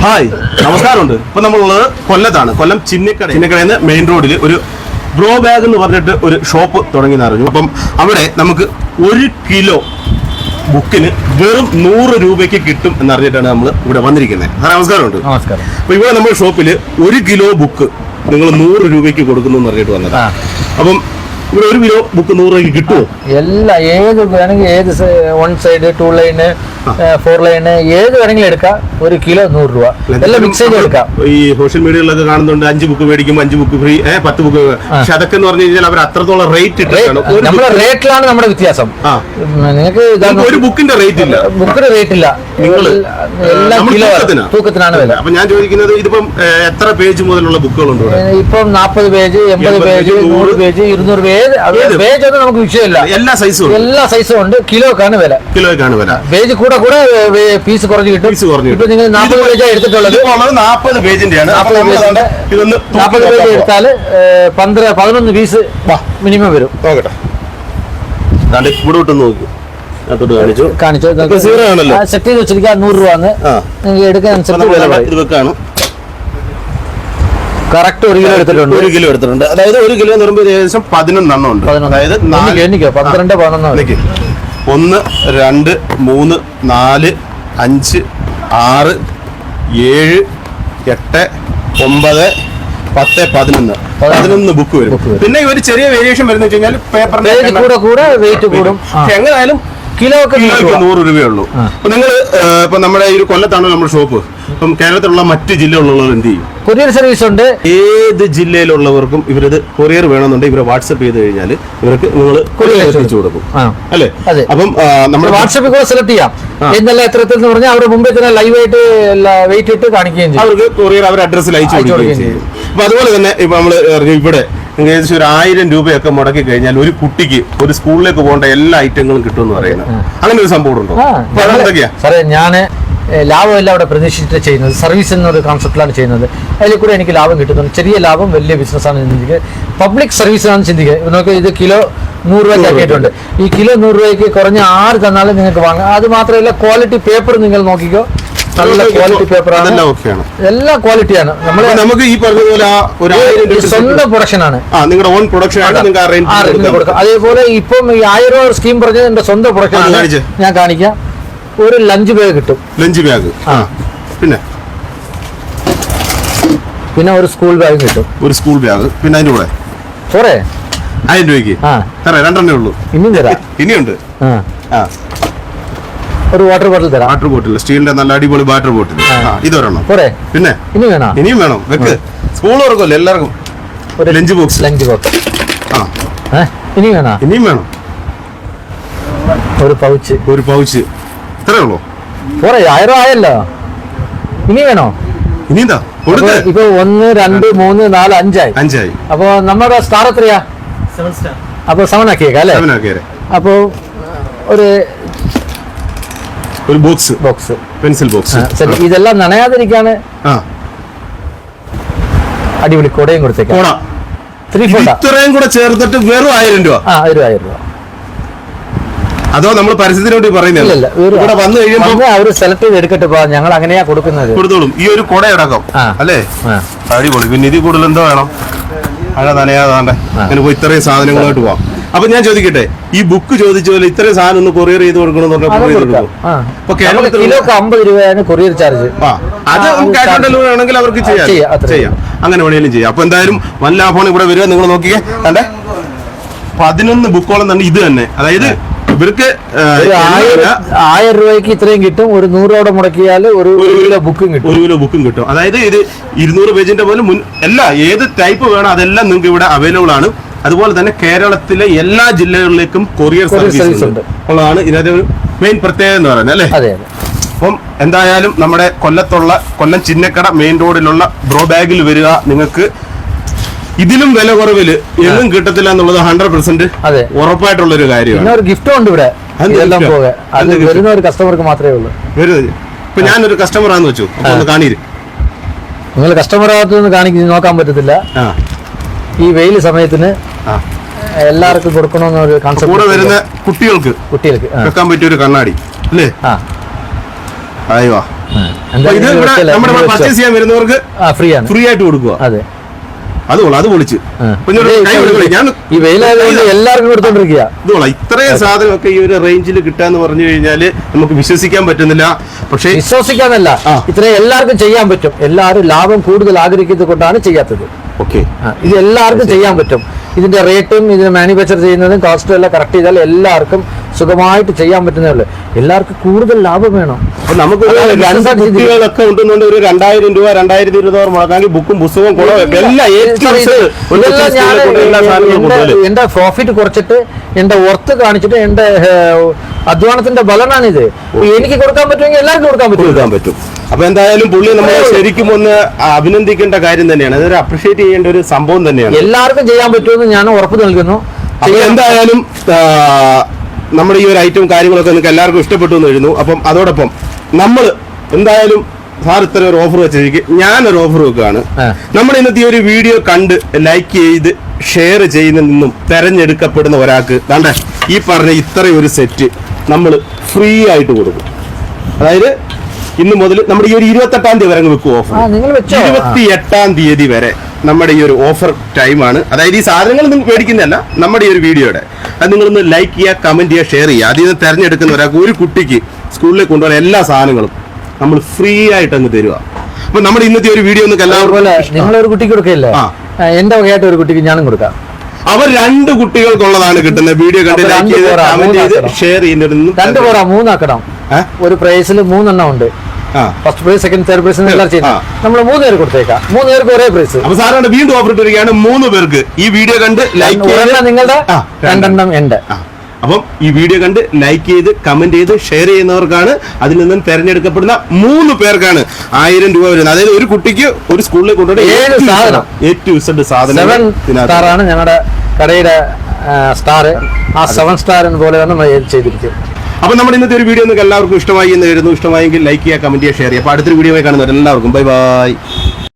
Hi, നമസ്കാരമുണ്ട്. ഇപ്പൊ നമ്മളുള്ളത് കൊല്ലത്താണ്. കൊല്ലം ചിന്നക്കടയിൽ നിന്ന് മെയിൻ റോഡിൽ ഒരു ബ്രോ ബാഗ് എന്ന് പറഞ്ഞിട്ട് ഒരു ഷോപ്പ് തുടങ്ങിയെന്ന് അറിഞ്ഞു. അപ്പം അവിടെ നമുക്ക് 1 കിലോ ബുക്കിന് വെറും 100 രൂപയ്ക്ക് കിട്ടും എന്നറിഞ്ഞിട്ടാണ് നമ്മൾ ഇവിടെ വന്നിരിക്കുന്നത്. നമസ്കാരമുണ്ട്. നമസ്കാരം. അപ്പൊ ഇവിടെ നമ്മുടെ ഷോപ്പിൽ 1 കിലോ ബുക്ക് നിങ്ങൾ 100 രൂപയ്ക്ക് കൊടുക്കുന്നു എന്ന് അറിഞ്ഞിട്ട് വന്നതാണ്. അപ്പം ഇവിടെ 1 കിലോ ബുക്ക് 100 രൂപയ്ക്ക് കിട്ടുമോ? എല്ലാ ഏത് വേണമെങ്കിൽ ഏത് 1 സൈഡ് 2 ലൈന് 4 ലൈന് ഏത് വേണമെങ്കിലും എടുക്കാം. 1 കിലോ 100 രൂപ എല്ലാം മിക്സ് ചെയ്ത് എടുക്കാം. ഈ സോഷ്യൽ മീഡിയകളിലൊക്കെ കാണുന്നുണ്ട് 5 ബുക്ക് മേടിക്കുമ്പോൾ 5 ബുക്ക് ഫ്രീ, 10 ബുക്ക്. പക്ഷെ അതൊക്കെ എന്ന് പറഞ്ഞു കഴിഞ്ഞാൽ അവർ അത്രത്തോളം റേറ്റ് ഇട്ടാണ്. നമ്മുടെ റേറ്റിലാണ് നമ്മുടെ വ്യത്യാസം. നിങ്ങൾക്ക് ഒരു ബുക്കിന്റെ റേറ്റ് ഇല്ല. ബുക്കിന്റെ റേറ്റ് ഇല്ല, എല്ലാം കിലോ തൂക്കത്തിനാണ് വില. അപ്പൊ ഞാൻ ചോദിക്കുന്നത് ഇതിപ്പം എത്ര പേജ് മുതലുള്ള ബുക്കുകളുണ്ട്? ഇപ്പം 40 page, 80 page, 100 page, 200 page. Page ഒന്നും നമുക്ക് വിഷയമില്ല. എല്ലാ സൈസും ഉണ്ട്. കിലോക്കാണ് വില. പേജ് കൂടെ പീസ് കുറഞ്ഞ് കിട്ടും. ഇപ്പൊ നിങ്ങൾ 40 പേജ് എടുത്തിട്ടുള്ളത് 40 പേജിന്റെയാണ്. 40 പേജ് എടുത്താൽ 11 പീസ് മിനിമം വരും. നോക്കട്ടെ, ഇവിടെ വിട്ടൊന്ന് നോക്കൂ. കാണിച്ചു സെറ്റ് ചെയ്ത് വെച്ചിരിക്കുക. 100 രൂപ നിങ്ങൾക്ക് എടുക്കാൻ അനുസരിച്ച് കറക്റ്റ് 1 കിലോ എടുത്തിട്ടുണ്ട്. 1 കിലോ എടുത്തിട്ടുണ്ട്. അതായത് 1 കിലോ എന്ന് പറയുമ്പോൾ ഏകദേശം 11 എണ്ണം ഉണ്ട്. അതായത് 12 11 1 2 3 4 5 6 7 8 9 10 11 ബുക്ക് വരും. പിന്നെ ഒരു ചെറിയ വേരിയേഷൻ വരുന്ന വെച്ച് കഴിഞ്ഞാൽ പേപ്പറിന്റെ കൂടെ വെയിറ്റ് കൂടും. എങ്ങനെയായാലും കിലോക്ക് 100 രൂപയുള്ളൂ. അപ്പൊ നിങ്ങൾ ഇപ്പൊ നമ്മുടെ ഈ ഒരു കൊല്ലത്താണ് നമ്മുടെ ഷോപ്പ്. ഇപ്പം കേരളത്തിലുള്ള മറ്റ് ജില്ലകളിലുള്ളവർ എന്ത് ചെയ്യും? കൊറിയർ സർവീസ് ഉണ്ട്. ഏത് ജില്ലയിലുള്ളവർക്കും ഇവരത് കൊറിയർ വേണമെന്നുണ്ടെങ്കിൽ ഇവരെ വാട്സപ്പ് ചെയ്ത് കഴിഞ്ഞാൽ ഇവർക്ക് നിങ്ങൾ കൊറിയർ എത്തിച്ചു കൊടുക്കും, അല്ലേ? അപ്പം നമ്മുടെ വാട്സപ്പിൽ കൂടെ സെലക്ട് ചെയ്യാം. എന്നല്ല എത്രത്തിൽ എന്ന് പറഞ്ഞാൽ അവരുടെ മുമ്പേ തന്നെ ലൈവ് ആയിട്ട് വെയിറ്റ് ഇട്ട് കാണിക്കുകയും ചെയ്യും. അവർക്ക് കൊറിയർ അവരുടെ അഡ്രസ്സിൽ അയച്ചു കൊടുക്കുകയും ചെയ്യും. അപ്പൊ അതുപോലെ തന്നെ ഇപ്പൊ നമ്മൾ ഇവിടെ ഏകദേശം ഒരു 1000 രൂപയൊക്കെ മുടക്കി കഴിഞ്ഞാൽ ഒരു കുട്ടിക്ക് ഒരു സ്കൂളിലേക്ക് പോകേണ്ട എല്ലാ ഐറ്റങ്ങളും കിട്ടുമെന്ന് പറയുന്നത്. അങ്ങനെ ഒരു സംഭവം ഉണ്ടോ? സാറേ, ഞാൻ ലാഭമെല്ലാം അവിടെ പ്രതീക്ഷിച്ചിട്ട് ചെയ്യുന്നത്. സർവീസ് എന്നൊരു കോൺസെപ്റ്റിലാണ് ചെയ്യുന്നത്. അതിൽ കൂടെ എനിക്ക് ലാഭം കിട്ടുന്നുണ്ട്. ചെറിയ ലാഭം വലിയ ബിസിനസ്സാണ് ചിന്തിക്കുക. പബ്ലിക് സർവീസാണ് ചിന്തിക്കുക. നമുക്ക് ഇത് കിലോ 100 രൂപയ്ക്ക് ആക്കിയിട്ടുണ്ട്. ഈ കിലോ 100 രൂപയ്ക്ക് കുറഞ്ഞ 6 തന്നാലും നിങ്ങൾക്ക് വാങ്ങാം. അത് മാത്രമല്ല, ക്വാളിറ്റി പേപ്പർ നിങ്ങൾ നോക്കിക്കോ. നല്ല ക്വാളിറ്റി പേപ്പറാണ്, എല്ലാ ക്വാളിറ്റിയാണ്. നമുക്ക് ഈ പറഞ്ഞതുപോലെ സ്വന്തം പ്രൊഡക്ഷനാണ്, നിങ്ങളുടെ ഓൺ പ്രൊഡക്ഷൻ കൊടുക്കാം. അതേപോലെ ഇപ്പം ഈ 1000 രൂപ സ്കീം പറഞ്ഞത് എന്റെ സ്വന്തം പ്രൊഡക്ഷൻ. ഞാൻ കാണിക്കാം. ഒരു ലഞ്ച് ബാഗ് കിട്ടും. ലഞ്ച് ബാഗ്, പിന്നെ ഒരു സ്കൂൾ ബാഗ് കിട്ടും. ഒരു സ്കൂൾ ബാഗ്. പിന്നെ അതിന്റെ കൂടെ പോരെ 1000 രൂപയ്ക്ക് 2 ഉള്ളൂ. ഇനിയും തരാം. ഇനിയുണ്ട്. ഒരു വാട്ടർ ബോട്ടിൽ തരാം. വാട്ടർ ബോട്ടിൽ, സ്റ്റീലിന്റെ നല്ല അടിപൊളി വാട്ടർ ബോട്ടിൽ. ഇതൊരെണ്ണം പോരെ? പിന്നെ ഇനിയും വേണം. വെക്ക്, സ്കൂൾ തുറക്കുമല്ലോ എല്ലാവർക്കും. ഒരു ലഞ്ച് ബോക്സ്. ഇനിയും വേണം. ഒരു പൗച്ച്. ഇത്രേ ഉള്ളൂ. പോരെ? 1000 ആയല്ലോ. ഇനി വേണോ? ഇനിന്താ ഇപ്പൊ 1 2 3 4 5 അപ്പൊ നമ്മുടെ സ്റ്റാർ എത്രയാ? 7 സ്റ്റാർ. അപ്പൊ 7 ആക്കിയേക്കാം അല്ലേ? അപ്പൊ ഒരു ബോക്സ് പെൻസിൽ ബോക്സ്. ശരി, ഇതെല്ലാം നനയാതിരിക്കാണ് അടിപൊളി കൊടയും കൊടുത്തേക്കാം. ഇത്രയും കൂടെ ചേർത്തിട്ട് വെറും 1000 രൂപ. 1000 രൂപ. അതോ നമ്മൾ പരസ്യത്തിന് വേണ്ടി പറയുന്നില്ല. ഇവിടെ വന്നു കഴിയുമ്പോൾ അവര് സെലക്ട് ചെയ്ത് എടുക്കട്ടെ. ഞങ്ങൾ അങ്ങനെയാ കൊടുത്തോളും. ഈ ഒരു കുട അടക്കം അല്ലേ? അടിപൊളി. പിന്നെ ഇതിൽ കൂടുതൽ എന്തോ വേണം? മഴ നനയാതാണ്ട് അങ്ങനെ പോയി ഇത്രയും സാധനങ്ങളായിട്ട് പോവാം. അപ്പൊ ഞാൻ ചോദിക്കട്ടെ, ഈ ബുക്ക് ചോദിച്ച പോലെ ഇത്രയും സാധനം ഒന്ന് കൊറിയർ ചെയ്ത് കൊടുക്കണമെന്ന് പറഞ്ഞാൽ അപ്പൊ കിലോക്ക് 50 രൂപയാണ് കൊറിയർ ചാർജ്. അത് ക്യാഷ് ഓൺ ഡെലിവറി ആണെങ്കിൽ അവർക്ക് ചെയ്യാം. അങ്ങനെ വേണമെങ്കിലും ചെയ്യാം. അപ്പൊ എന്തായാലും വൻ ലാഭമാണ് ഇവിടെ വരിക. നിങ്ങൾ നോക്കിയേ, കണ്ടേ 11 ബുക്കോളം തന്നെ ഇത് തന്നെ. അതായത് ഇവർക്ക് 1000 രൂപയ്ക്ക് ഇത്രയും കിട്ടും. ഒരു 100 രൂപ മുടക്കിയാൽ 1 കിലോ ബുക്കും കിട്ടും. അതായത് ഇത് 200 പേജിന്റെ പോലും എല്ലാ ഏത് ടൈപ്പ് വേണം അതെല്ലാം നിങ്ങൾക്ക് ഇവിടെ അവൈലബിൾ ആണ്. അതുപോലെ തന്നെ കേരളത്തിലെ എല്ലാ ജില്ലകളിലേക്കും കൊറിയർ സർവീസ് ഉള്ളതാണ് ഇതിനകത്ത് ഒരു മെയിൻ പ്രത്യേകത എന്ന് പറയുന്നത്, അല്ലേ? അപ്പം എന്തായാലും നമ്മുടെ കൊല്ലം ചിന്നക്കട മെയിൻ റോഡിലുള്ള ബ്രോ ബാഗിൽ വരിക. നിങ്ങൾക്ക് ഇതിലും വില കുറവില് എങ്ങും കിട്ടത്തില്ല എന്നുള്ളത് 100% ഉറപ്പായിട്ടുള്ള ഒരു കാര്യമാണ്. ഒരു ഗിഫ്റ്റും ഉണ്ട് ഇവിടെ. വരുന്ന ഒരു കസ്റ്റമർക്ക് മാത്രമേ ഉള്ളൂ. ഇപ്പൊ ഞാനൊരു കസ്റ്റമർ ആണെന്ന് വെച്ചു, ഒന്ന് കാണീര്. നിങ്ങൾ കസ്റ്റമർ ആകത്തൊന്നും നോക്കാൻ പറ്റത്തില്ല. ഈ വെയിൽ സമയത്തിന് എല്ലാവർക്കും കൊടുക്കണമെന്നൊരു കോൺസെപ്റ്റ്. കൂടെ വരുന്ന കുട്ടികൾക്ക് വെക്കാൻ പറ്റിയ ഒരു കണ്ണാടി, അല്ലേ? ആ എന്തായാലും ഇത് നിങ്ങൾ ഇവിടെ വെച്ചല്ലേ, നമ്മുടെ നിങ്ങൾ പർച്ചേസ് ചെയ്യാൻ വരുന്നവർക്ക് ഫ്രീ ആണ്. ഫ്രീ ആയിട്ട് കൊടുക്കുക. അതെ, അത് പൊളിച്ച് ഞാൻ ഈ വെയിലായതുകൊണ്ട് എല്ലാവർക്കും കൊടുത്തോണ്ടിരിക്കുക. ഇതുകൊള്ളാം. ഇത്രയും സാധനമൊക്കെ ഈ ഒരു റേഞ്ചിൽ കിട്ടാന്ന് പറഞ്ഞു കഴിഞ്ഞാല് നമുക്ക് വിശ്വസിക്കാൻ പറ്റുന്നില്ല. പക്ഷേ വിശ്വസിക്കാനല്ല, ഇത്രയും എല്ലാവർക്കും ചെയ്യാൻ പറ്റും. എല്ലാവരും ലാഭം കൂടുതൽ ആഗ്രഹിക്കുന്നത് കൊണ്ടാണ് ചെയ്യാത്തത്. ഓക്കെ, ഇത് എല്ലാവർക്കും ചെയ്യാൻ പറ്റും. ഇതിന്റെ റേറ്റും ഇതിന് മാനുഫാക്ചർ ചെയ്യുന്നതും കോസ്റ്റും എല്ലാം കറക്റ്റ് ചെയ്താൽ എല്ലാവർക്കും സുഖമായിട്ട് ചെയ്യാൻ പറ്റുന്നേ ഉള്ളൂ. എല്ലാവർക്കും കൂടുതൽ ലാഭം വേണം. അപ്പൊ നമുക്ക് കുട്ടികളൊക്കെ ഉണ്ടെന്നുണ്ട് ഒരു 2000 രൂപ 2020 മുടക്കാമെങ്കിൽ ബുക്കും പുസ്തകവും എന്റെ പ്രോഫിറ്റ് കുറച്ചിട്ട് എന്റെ വർത്ത് കാണിച്ചിട്ട് എന്റെ അധ്വാനത്തിന്റെ ബലനാണിത്. എനിക്ക് കൊടുക്കാൻ പറ്റുമെങ്കിൽ എല്ലാവർക്കും കൊടുക്കാൻ പറ്റും. അപ്പൊ എന്തായാലും പുള്ളി നമ്മൾ ശരിക്കും ഒന്ന് അഭിനന്ദിക്കേണ്ട കാര്യം തന്നെയാണ്. അതൊരു അപ്രീഷിയേറ്റ് ചെയ്യേണ്ട ഒരു സംഭവം തന്നെയാണ്. എല്ലാവർക്കും ചെയ്യാൻ പറ്റുമെന്ന് ഞാൻ ഉറപ്പ് നൽകുന്നു. അപ്പൊ എന്തായാലും നമ്മുടെ ഈ ഒരു ഐറ്റം കാര്യങ്ങളൊക്കെ നിങ്ങൾക്ക് എല്ലാവർക്കും ഇഷ്ടപ്പെട്ടു എന്ന് എഴുതുന്നു. അപ്പം അതോടൊപ്പം നമ്മൾ എന്തായാലും സാർ ഇത്ര ഒരു ഓഫർ വെച്ചിരിക്കും, ഞാനൊരു ഓഫർ വെക്കുകയാണ്. നമ്മൾ ഇന്നത്തെ ഈ ഒരു വീഡിയോ കണ്ട് ലൈക്ക് ചെയ്ത് ഷെയർ ചെയ്യുന്നതിൽ നിന്നും തെരഞ്ഞെടുക്കപ്പെടുന്ന ഒരാൾക്ക് ദാണ്ടെ ഈ പറഞ്ഞ ഇത്രയും ഒരു സെറ്റ് നമ്മൾ ഫ്രീ ആയിട്ട് കൊടുക്കും. അതായത് ഇന്ന് മുതൽ നമ്മുടെ ഈ ഒരു 28-ാം തീയതി വരെ വെക്കും ഓഫർ. 28-ാം തീയതി വരെ നമ്മുടെ ഈ ഒരു ഓഫർ ടൈമാണ്. അതായത് ഈ സാധനങ്ങൾ നിങ്ങൾ മേടിക്കുന്നതല്ല, നമ്മുടെ ഈ ഒരു വീഡിയോയുടെ അത് നിങ്ങളൊന്ന് ലൈക്ക് ചെയ്യുക, കമന്റ് ചെയ്യുക, ഷെയർ ചെയ്യുക. അതിൽ നിന്ന് തെരഞ്ഞെടുക്കുന്ന ഒരാൾക്ക് ഒരു കുട്ടിക്ക് സ്കൂളിലേക്ക് കൊണ്ടുപോകാൻ എല്ലാ സാധനങ്ങളും നമ്മൾ ഫ്രീ ആയിട്ട് അങ്ങ് തരിക. അപ്പൊ നമ്മുടെ ഇന്നത്തെ ഒരു വീഡിയോ ഒന്ന് എല്ലാവർക്കും നിങ്ങളൊരു കുട്ടിക്ക് കൊടുക്കില്ലേ, എന്റെ വകയായിട്ട് ഒരു കുട്ടിക്ക് ഞാനും കൊടുക്കാം. അവർ 2 കുട്ടികൾക്കുള്ളതാണ് കിട്ടുന്നത്. വീഡിയോ കണ്ട് ലൈക്ക് ചെയ്ത് കമന്റ് ചെയ്ത് ഷെയർ ചെയ്യുന്നതിൽ 2 പോരാ 3 ആക്കണം. ഒരു പ്രൈസിൽ 3 എണ്ണം ഉണ്ട്. First prize, second, third prize എല്ലാം ചെയ്യുന്നത് നമ്മൾ 3 പേര് കൊടുത്തേക്കാം. 3 പേർക്ക് ഒരേ പ്രൈസ്. അപ്പൊ സാറാണ് വീണ്ടും ഓഫർ ഇട്ടിരിക്കുകയാണ് 3 പേർക്ക് ഈ വീഡിയോ കണ്ട് ലൈക്ക് ചെയ്ത് നിങ്ങളുടെ 2 എണ്ണം എന്റെ. അപ്പം ഈ വീഡിയോ കണ്ട് ലൈക്ക് ചെയ്ത് കമന്റ് ചെയ്ത് ഷെയർ ചെയ്യുന്നവർക്കാണ് അതിൽ നിന്നും തെരഞ്ഞെടുക്കപ്പെടുന്ന 3 പേർക്കാണ് 1000 രൂപ വരുന്നത്. അതായത് ഒരു കുട്ടിക്ക് ഒരു സ്കൂളിലേക്ക് കൊണ്ടുപോയി 7 സാധനം A to Z സാധനം. 7 സ്റ്റാറാണ് ഞങ്ങളുടെ കടയുടെ സ്റ്റാർ. ആ 7 സ്റ്റാർ പോലെ നമ്മൾ ചെയ്തിരിക്കും. അപ്പൊ നമ്മുടെ ഇന്നത്തെ ഒരു വീഡിയോ നിങ്ങൾക്ക് എല്ലാവർക്കും ഇഷ്ടമായി എന്ന് വരുന്നു. ഇഷ്ടമായെങ്കിൽ ലൈക്ക് ചെയ്യുക, കമന്റ് ചെയ്യുക, ഷെയർ ചെയ്യുക. അപ്പൊ അടുത്തൊരു വീഡിയോ കാണുന്നവർ എല്ലാവർക്കും ബൈ ബൈ.